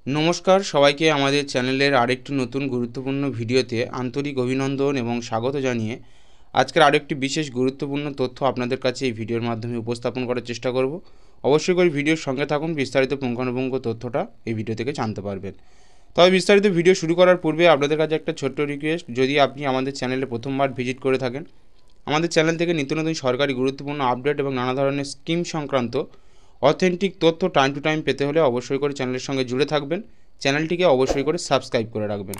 নমস্কার সবাইকে আমাদের চ্যানেলের আরেকটি নতুন গুরুত্বপূর্ণ ভিডিওতে আন্তরিক অভিনন্দন এবং স্বাগত জানিয়ে আজকের আরেকটি বিশেষ গুরুত্বপূর্ণ তথ্য আপনাদের কাছে এই ভিডিওর মাধ্যমে উপস্থাপন করার চেষ্টা করব। অবশ্যই করে ভিডিওর সঙ্গে থাকুন, বিস্তারিত পুঙ্খানুপুঙ্খ তথ্যটা এই ভিডিও থেকে জানতে পারবেন। তবে বিস্তারিত ভিডিও শুরু করার পূর্বে আপনাদের কাছে একটা ছোট্ট রিকোয়েস্ট, যদি আপনি আমাদের চ্যানেলে প্রথমবার ভিজিট করে থাকেন, আমাদের চ্যানেল থেকে নিত্য নতুন সরকারি গুরুত্বপূর্ণ আপডেট এবং নানা ধরনের স্কিম সংক্রান্ত অথেন্টিক তথ্য টাইম টু টাইম পেতে হলে অবশ্যই করে চ্যানেলের সঙ্গে জুড়ে থাকবেন। চ্যানেলটিকে অবশ্যই করে সাবস্ক্রাইব করে রাখবেন।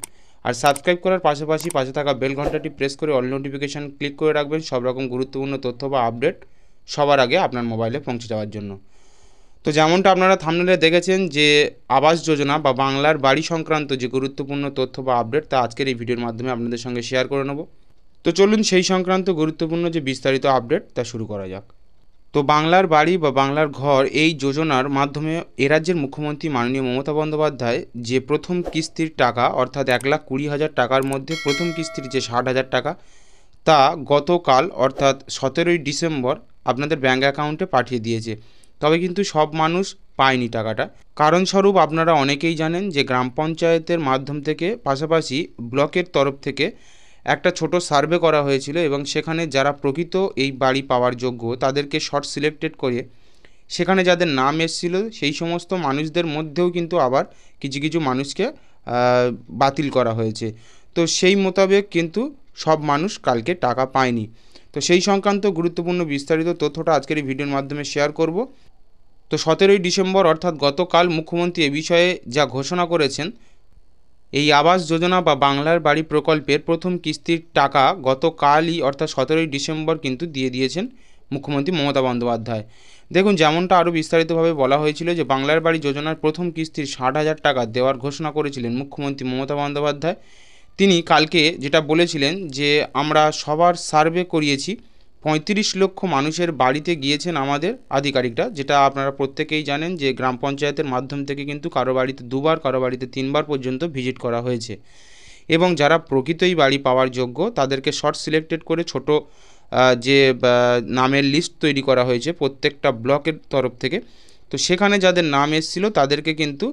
আর সাবস্ক্রাইব করার পাশাপাশি পাশে থাকা বেল ঘন্টাটি প্রেস করে অল নোটিফিকেশান ক্লিক করে রাখবেন সব রকম গুরুত্বপূর্ণ তথ্য বা আপডেট সবার আগে আপনার মোবাইলে পৌঁছে যাওয়ার জন্য। তো যেমনটা আপনারা থাম্বনেলে দেখেছেন যে আবাস যোজনা বা বাংলার বাড়ি সংক্রান্ত যে গুরুত্বপূর্ণ তথ্য বা আপডেট তা আজকের এই ভিডিওর মাধ্যমে আপনাদের সঙ্গে শেয়ার করে নেব। তো চলুন সেই সংক্রান্ত গুরুত্বপূর্ণ যে বিস্তারিত আপডেট তা শুরু করা যাক। তো বাংলার বাড়ি বা বাংলার ঘর এই যোজনার মাধ্যমে এ রাজ্যের মুখ্যমন্ত্রী মাননীয় মমতা বন্দ্যোপাধ্যায় যে প্রথম কিস্তির টাকা অর্থাৎ 1,20,000 টাকার মধ্যে প্রথম কিস্তির যে 60,000 টাকা তা গতকাল অর্থাৎ 17ই ডিসেম্বর আপনাদের ব্যাঙ্ক অ্যাকাউন্টে পাঠিয়ে দিয়েছে। তবে কিন্তু সব মানুষ পায়নি টাকাটা। কারণস্বরূপ আপনারা অনেকেই জানেন যে গ্রাম পঞ্চায়েতের মাধ্যম থেকে পাশাপাশি ব্লকের তরফ থেকে একটা ছোট সার্ভে করা হয়েছিল এবং সেখানে যারা প্রকৃত এই বাড়ি পাওয়ার যোগ্য তাদেরকে শর্ট সিলেক্টেড করে সেখানে যাদের নাম এসেছিল সেই সমস্ত মানুষদের মধ্যেও কিন্তু আবার কিছু কিছু মানুষকে বাতিল করা হয়েছে। তো সেই মোতাবেক কিন্তু সব মানুষ কালকে টাকা পায়নি। তো সেই সংক্রান্ত গুরুত্বপূর্ণ বিস্তারিত তথ্যটা আজকের এই ভিডিওর মাধ্যমে শেয়ার করব। তো 17ই ডিসেম্বর অর্থাৎ গতকাল মুখ্যমন্ত্রী এ বিষয়ে যা ঘোষণা করেছেন, এই আবাস যোজনা বা বাংলার বাড়ি প্রকল্পের প্রথম কিস্তির টাকা গতকালই অর্থাৎ 17ই ডিসেম্বর কিন্তু দিয়ে দিয়েছেন মুখ্যমন্ত্রী মমতা বন্দ্যোপাধ্যায়। দেখুন, যেমনটা আরও বিস্তারিতভাবে বলা হয়েছিল যে বাংলার বাড়ি যোজনার প্রথম কিস্তির 60,000 টাকা দেওয়ার ঘোষণা করেছিলেন মুখ্যমন্ত্রী মমতা বন্দ্যোপাধ্যায়। তিনি কালকে যেটা বলেছিলেন যে আমরা সবার সার্ভে করিয়েছি, 35 লক্ষ মানুষের বাড়িতে গিয়েছেন আমাদের আধিকারিকরা, যেটা আপনারা প্রত্যেকেই জানেন যে গ্রাম পঞ্চায়েতের মাধ্যম থেকে কিন্তু কারো বাড়িতে 2বার কারো বাড়িতে 3বার পর্যন্ত ভিজিট করা হয়েছে এবং যারা প্রকৃতই বাড়ি পাওয়ার যোগ্য তাদেরকে শর্ট সিলেক্টেড করে ছোট যে নামের লিস্ট তৈরি করা হয়েছে প্রত্যেকটা ব্লকের তরফ থেকে। তো সেখানে যাদের নাম এসেছিল তাদেরকে কিন্তু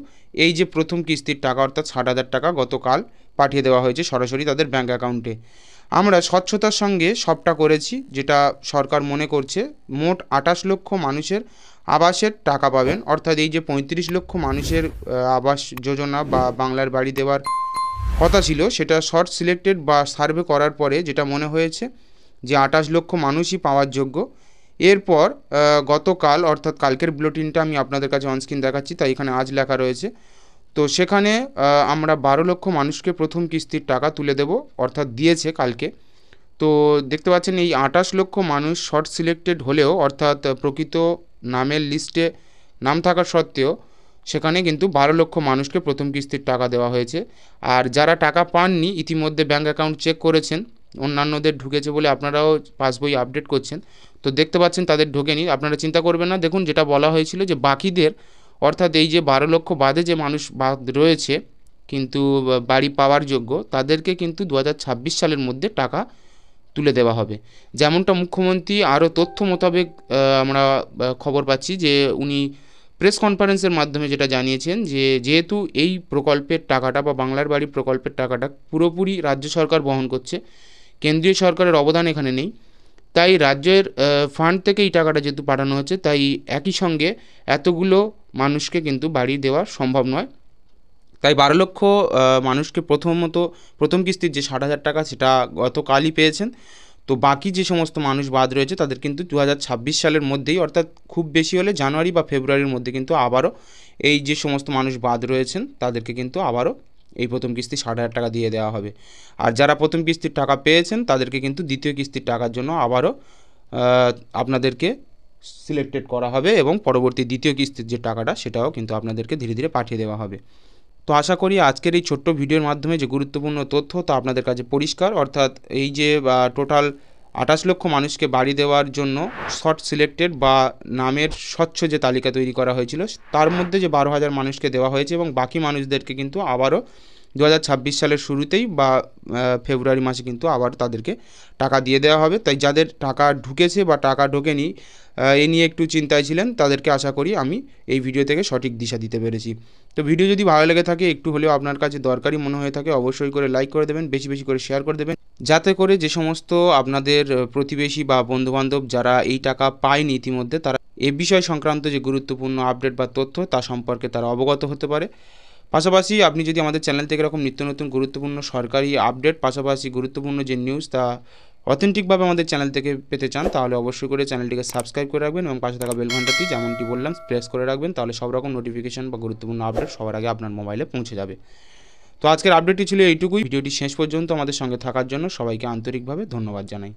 এই যে প্রথম কিস্তির টাকা অর্থাৎ 60,000 টাকা গতকাল পাঠিয়ে দেওয়া হয়েছে সরাসরি তাদের ব্যাঙ্ক অ্যাকাউন্টে। আমরা স্বচ্ছতার সঙ্গে সবটা করেছি, যেটা সরকার মনে করছে মোট 28 লক্ষ মানুষের আবাসের টাকা পাবেন। অর্থাৎ এই যে 35 লক্ষ মানুষের আবাস যোজনা বা বাংলার বাড়ি দেওয়ার কথা ছিল সেটা শর্ট সিলেক্টেড বা সার্ভে করার পরে যেটা মনে হয়েছে যে 28 লক্ষ মানুষই পাওয়ার যোগ্য। এরপর গতকাল অর্থাৎ কালকের বুলেটিনটা আমি আপনাদের কাছে অনস্ক্রিন দেখাচ্ছি, তাই এখানে আজ লেখা রয়েছে। তো সেখানে আমরা 12 লক্ষ মানুষকে প্রথম কিস্তির টাকা তুলে দেব, অর্থাৎ দিয়েছে কালকে। তো দেখতে পাচ্ছেন এই 28 লক্ষ মানুষ শর্ট সিলেক্টেড হলেও অর্থাৎ প্রকৃত নামের লিস্টে নাম থাকা সত্ত্বেও সেখানে কিন্তু 12 লক্ষ মানুষকে প্রথম কিস্তির টাকা দেওয়া হয়েছে। আর যারা টাকা পাননি ইতিমধ্যে ব্যাঙ্ক অ্যাকাউন্ট চেক করেছেন, অন্যান্যদের ঢুকেছে বলে আপনারাও পাসবই আপডেট করছেন, তো দেখতে পাচ্ছেন তাদের ঢোকেনি। আপনারা চিন্তা করবেন না, দেখুন যেটা বলা হয়েছিল যে বাকিদের অর্থাৎ এই যে 12 লক্ষ বাদে যে মানুষ বাদ রয়েছে কিন্তু বাড়ি পাওয়ার যোগ্য তাদেরকে কিন্তু 2026 সালের মধ্যে টাকা তুলে দেওয়া হবে। যেমনটা মুখ্যমন্ত্রী আরও তথ্য মোতাবেক আমরা খবর পাচ্ছি যে উনি প্রেস কনফারেন্সের মাধ্যমে যেটা জানিয়েছেন যে যেহেতু এই প্রকল্পের টাকাটা বা বাংলার বাড়ি প্রকল্পের টাকাটা পুরোপুরি রাজ্য সরকার বহন করছে, কেন্দ্রীয় সরকারের অবদান এখানে নেই, তাই রাজ্যের ফান্ড থেকে এই টাকাটা যেহেতু পাঠানো হচ্ছে তাই একই সঙ্গে এতগুলো মানুষকে কিন্তু বাড়ি দেওয়া সম্ভব নয়। তাই 12 লক্ষ মানুষকে প্রথম কিস্তির যে 60,000 টাকা সেটা গতকালই পেয়েছেন। তো বাকি যে সমস্ত মানুষ বাদ রয়েছে তাদের কিন্তু 2026 সালের মধ্যেই অর্থাৎ খুব বেশি হলে জানুয়ারি বা ফেব্রুয়ারির মধ্যে কিন্তু আবারও এই যে সমস্ত মানুষ বাদ রয়েছেন তাদেরকে কিন্তু আবারও এই প্রথম কিস্তি 60,000 টাকা দিয়ে দেওয়া হবে। আর যারা প্রথম কিস্তির টাকা পেয়েছেন তাদেরকে কিন্তু দ্বিতীয় কিস্তির টাকার জন্য আবারও আপনাদেরকে সিলেক্টেড করা হবে এবং পরবর্তী দ্বিতীয় কিস্তির যে টাকাটা সেটাও কিন্তু আপনাদেরকে ধীরে ধীরে পাঠিয়ে দেওয়া হবে। তো আশা করি আজকের এই ছোট্ট ভিডিওর মাধ্যমে যে গুরুত্বপূর্ণ তথ্য তা আপনাদের কাছে পরিষ্কার। অর্থাৎ এই যে টোটাল 28 লক্ষ মানুষকে বাড়ি দেওয়ার জন্য শর্ট সিলেক্টেড বা নামের স্বচ্ছ যে তালিকা তৈরি করা হয়েছিল তার মধ্যে যে 12,000 মানুষকে দেওয়া হয়েছে এবং বাকি মানুষদেরকে কিন্তু আবারও 2026 সালের শুরুতেই বা ফেব্রুয়ারি মাসে কিন্তু আবার তাদেরকে টাকা দিয়ে দেওয়া হবে। তাই যাদের টাকা ঢুকেছে বা টাকা ঢোকেনি এ নিয়ে একটু চিন্তায় ছিলেন, তাদেরকে আশা করি আমি এই ভিডিও থেকে সঠিক দিশা দিতে পেরেছি। তো ভিডিও যদি ভালো লেগে থাকে, একটু হলেও আপনার কাছে দরকারি মনে হয়ে থাকে, অবশ্যই করে লাইক করে দেবেন, বেশি বেশি করে শেয়ার করে দেবেন, যাতে করে যে সমস্ত আপনাদের প্রতিবেশী বা বন্ধুবান্ধব যারা এই টাকা পায়নি ইতিমধ্যে, তারা এ বিষয় সংক্রান্ত যে গুরুত্বপূর্ণ আপডেট বা তথ্য তা সম্পর্কে তারা অবগত হতে পারে। পাশাপাশি আপনি যদি আমাদের চ্যানেল থেকে এরকম নিত্য নতুন গুরুত্বপূর্ণ সরকারি আপডেট, পাশাপাশি গুরুত্বপূর্ণ যে নিউজ তা অথেন্টিকভাবে আমাদের চ্যানেল থেকে পেতে চান, তাহলে অবশ্যই করে চ্যানেলটিকে সাবস্ক্রাইব করে রাখবেন এবং পাশে থাকা বেল ঘন্টাটি যেমনটি বললাম প্রেস করে রাখবেন। তাহলে সব রকম নোটিফিকেশন বা গুরুত্বপূর্ণ আপডেট সবার আগে আপনার মোবাইলে পৌঁছে যাবে। তো আজকের আপডেটটি ছিল এইটুকুই। ভিডিওটি শেষ পর্যন্ত আমাদের সঙ্গে থাকার জন্য সবাইকে আন্তরিকভাবে ধন্যবাদ জানাই।